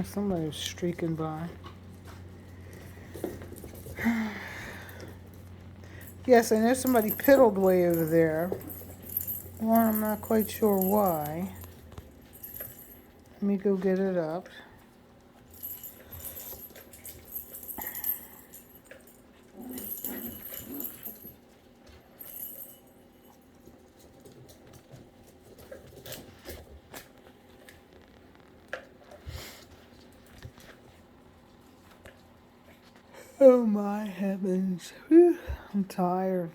Somebody was streaking by. Yes, I know somebody piddled way over there. Well, I'm not quite sure why. Let me go get it up. Oh my heavens. Whew, I'm tired.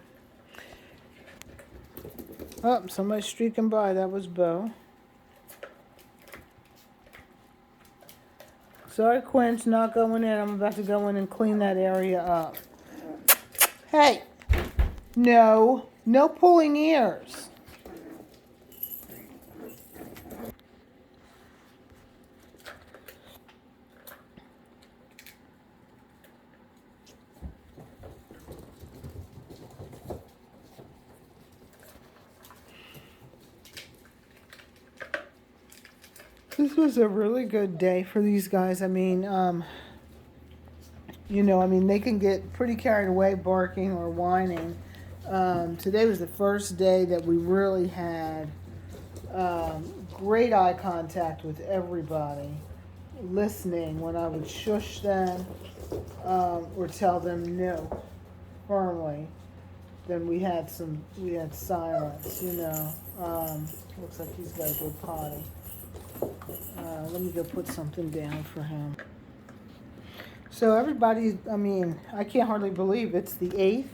Oh, somebody's streaking by. That was Bo. Sorry, Quinn's not going in. I'm about to go in and clean that area up. Hey! No. No pulling ears. This was a really good day for these guys. I mean, they can get pretty carried away barking or whining. Today was the first day that we really had great eye contact with everybody, listening when I would shush them or tell them no firmly. Then we had silence. Looks like he's got a good potty. Let me go put something down for him. So everybody, I can't hardly believe it's the 8th.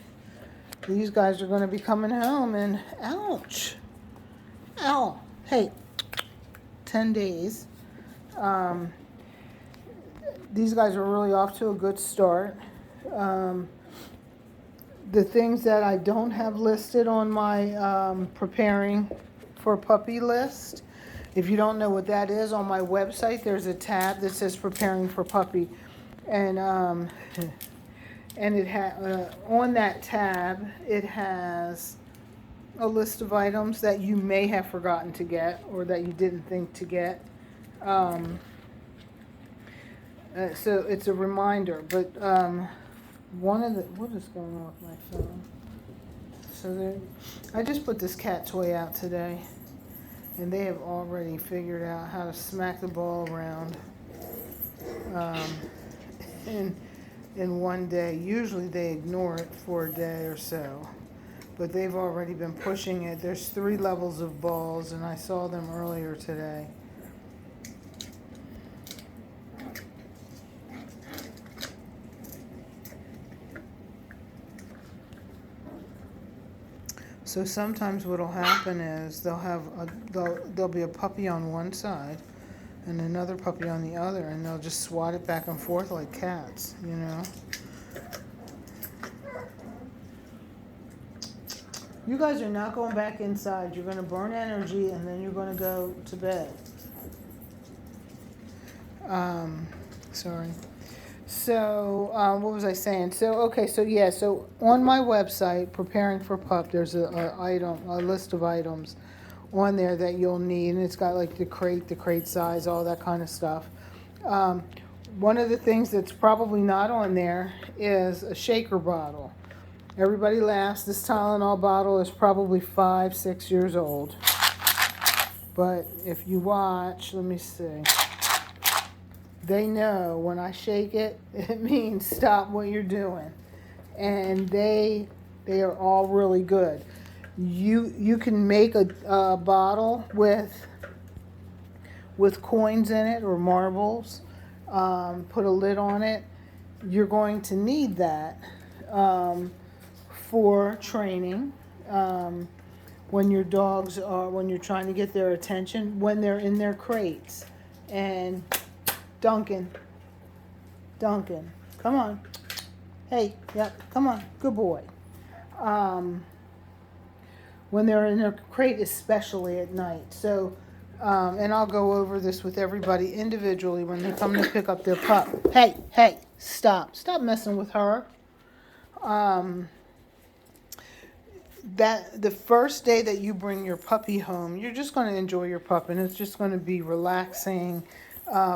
These guys are going to be coming home and ouch. Ow. Hey, 10 days. These guys are really off to a good start. The things that I don't have listed on my preparing for puppy list, if you don't know what that is, on my website there's a tab that says preparing for puppy, and on that tab it has a list of items that you may have forgotten to get or that you didn't think to get. So it's a reminder, but what is going on with my phone? So I just put this cat toy out today, and they have already figured out how to smack the ball around in one day. Usually they ignore it for a day or so, but they've already been pushing it. There's 3 levels of balls, and I saw them earlier today. So sometimes what'll happen is there'll be a puppy on one side and another puppy on the other, and they'll just swat it back and forth like cats, You guys are not going back inside. You're going to burn energy, and then you're going to go to bed. Sorry. So, what was I saying? So on my website, Preparing for Pup, there's a list of items on there that you'll need, and it's got like the crate size, all that kind of stuff. One of the things that's probably not on there is a shaker bottle. Everybody laughs. This Tylenol bottle is probably 5-6 years old. But if you watch, let me see. They know when I shake it, it means stop what you're doing. And they are all really good. You can make a bottle with coins in it or marbles. Put a lid on it. You're going to need that for training. When you're trying to get their attention, when they're in their crates. And Duncan, come on. Hey, yep, come on, good boy. When they're in their crate, especially at night. So, and I'll go over this with everybody individually when they come to pick up their pup. Hey, stop messing with her. That the first day that you bring your puppy home, you're just going to enjoy your pup, and it's just going to be relaxing.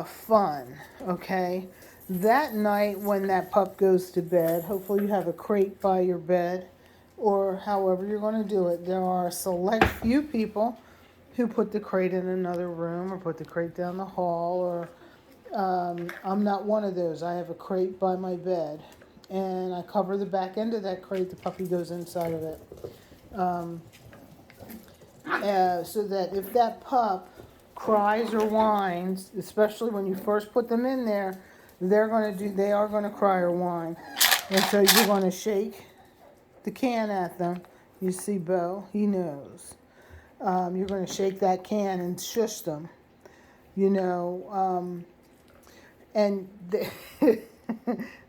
fun, okay? That night when that pup goes to bed, hopefully you have a crate by your bed or however you're going to do it. There are a select few people who put the crate in another room or put the crate down the hall, or I'm not one of those. I have a crate by my bed and I cover the back end of that crate. The puppy goes inside of it. So that if that pup cries or whines, especially when you first put them in there, they are gonna cry or whine. And so you're gonna shake the can at them. You see Bo, he knows. You're gonna shake that can and shush them, and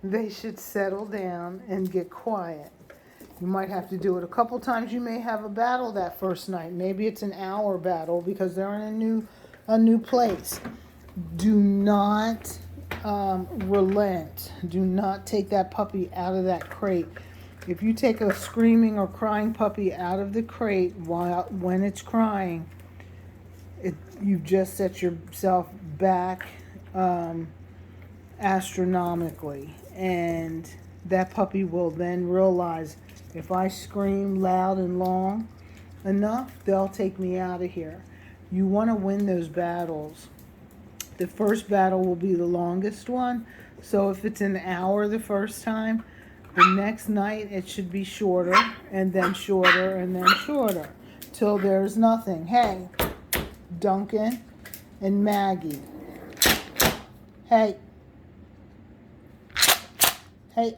they should settle down and get quiet. You might have to do it a couple times. You may have a battle that first night. Maybe it's an hour battle because they're in a new place. Do not relent. Do not take that puppy out of that crate. If you take a screaming or crying puppy out of the crate when it's crying, you've just set yourself back astronomically, and that puppy will then realize, if I scream loud and long enough, they'll take me out of here. You want to win those battles. The first battle will be the longest one. So if it's an hour the first time, the next night it should be shorter, and then shorter, and then shorter, till there's nothing. Hey, Duncan and Maggie. Hey. Hey,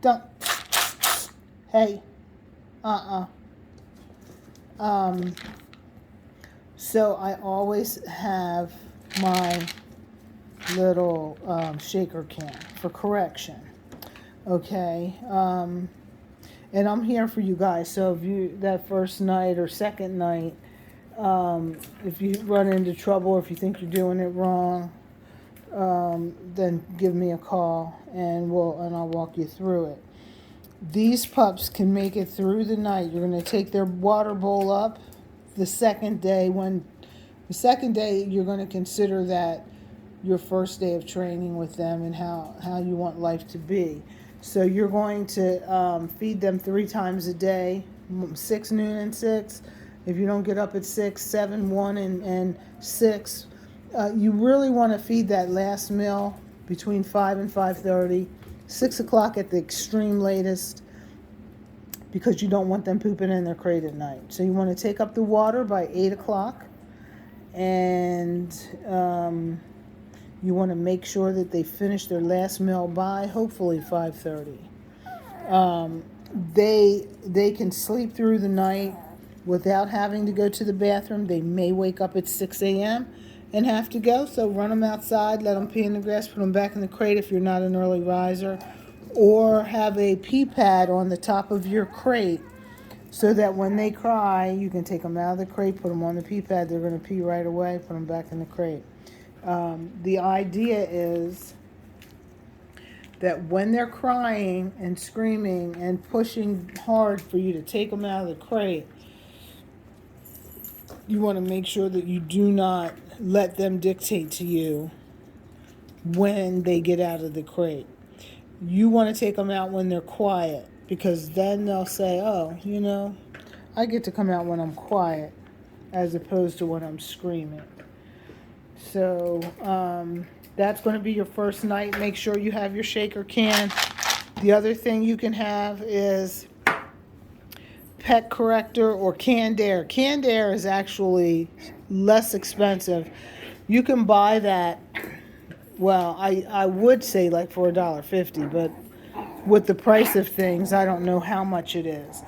Dunk. Hey, So I always have my little shaker can for correction. Okay. And I'm here for you guys. So if you, that first night or second night, if you run into trouble or if you think you're doing it wrong, then give me a call and I'll walk you through it. These pups can make it through the night. You're going to take their water bowl up the second day. You're going to consider that your first day of training with them and how you want life to be. So you're going to feed them 3 times a day, 6, noon, and 6. If you don't get up at 6, 7, 1, and 6, you really want to feed that last meal between 5 and 5:30, 6 o'clock at the extreme latest, because you don't want them pooping in their crate at night. So you want to take up the water by 8 o'clock, and you want to make sure that they finish their last meal by hopefully 5:30. They can sleep through the night without having to go to the bathroom. They may wake up at 6 a.m. and have to go, so run them outside, let them pee in the grass, put them back in the crate if you're not an early riser, or have a pee pad on the top of your crate so that when they cry, you can take them out of the crate, put them on the pee pad, they're going to pee right away, put them back in the crate. The idea is that when they're crying and screaming and pushing hard for you to take them out of the crate, you want to make sure that you do not let them dictate to you when they get out of the crate. You want to take them out when they're quiet, because then they'll say, oh, I get to come out when I'm quiet as opposed to when I'm screaming. So that's going to be your first night. Make sure you have your shaker can. The other thing you can have is Pet Corrector or Canned Air. Canned Air is actually less expensive. You can buy that, well, I would say like for $1.50, but with the price of things, I don't know how much it is.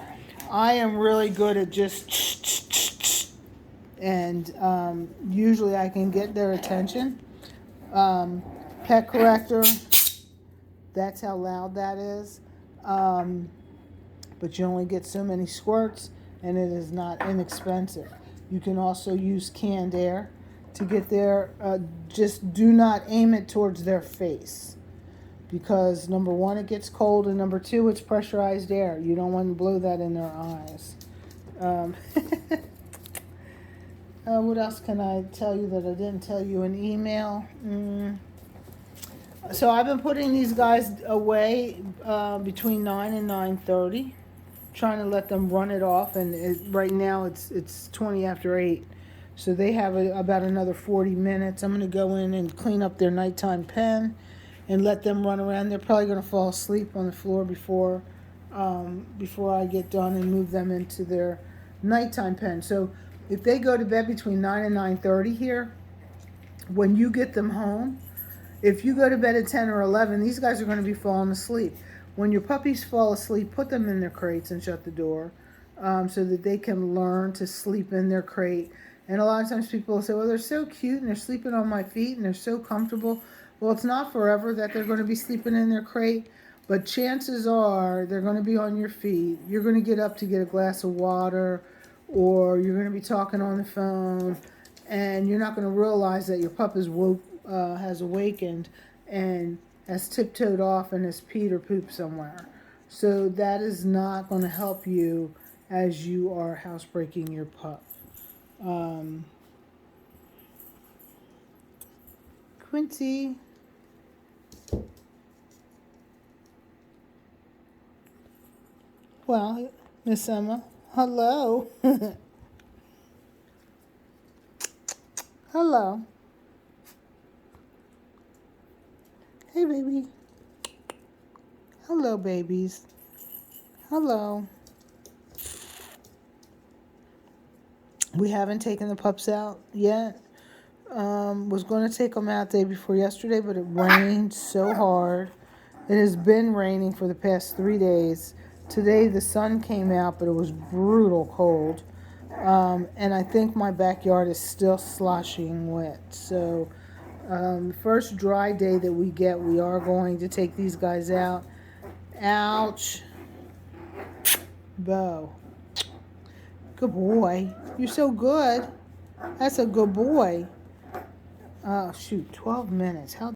I am really good at just and usually I can get their attention. Pet Corrector, that's how loud that is. But you only get so many squirts, and it is not inexpensive. You can also use Canned Air to get there. Just do not aim it towards their face, because number one, it gets cold, and number two, it's pressurized air. You don't want to blow that in their eyes. What else can I tell you that I didn't tell you in email? So I've been putting these guys away between 9 and 9:30, trying to let them run it off. And right now it's 20 after 8. So they have about another 40 minutes. I'm going to go in and clean up their nighttime pen and let them run around. They're probably going to fall asleep on the floor before I get done and move them into their nighttime pen. So if they go to bed between 9 and 9:30 here, when you get them home, if you go to bed at 10 or 11, these guys are going to be falling asleep. When your puppies fall asleep, put them in their crates and shut the door so that they can learn to sleep in their crate. And a lot of times people will say, well, they're so cute and they're sleeping on my feet and they're so comfortable. Well, it's not forever that they're going to be sleeping in their crate, but chances are they're going to be on your feet. You're going to get up to get a glass of water, or you're going to be talking on the phone, and you're not going to realize that your pup has awakened and has tiptoed off and has peed or pooped somewhere. So that is not going to help you as you are housebreaking your pup. Quincy. Well, Miss Emma. Hello. Hello. Hey, baby. Hello, babies. Hello. We haven't taken the pups out yet. Was going to take them out the day before yesterday, but it rained so hard. It has been raining for the past 3 days. Today the sun came out, but it was brutal cold. And I think my backyard is still sloshing wet. So first dry day that we get, we are going to take these guys out. Ouch. Bo. Good boy. You're so good. That's a good boy. Oh, shoot, 12 minutes. How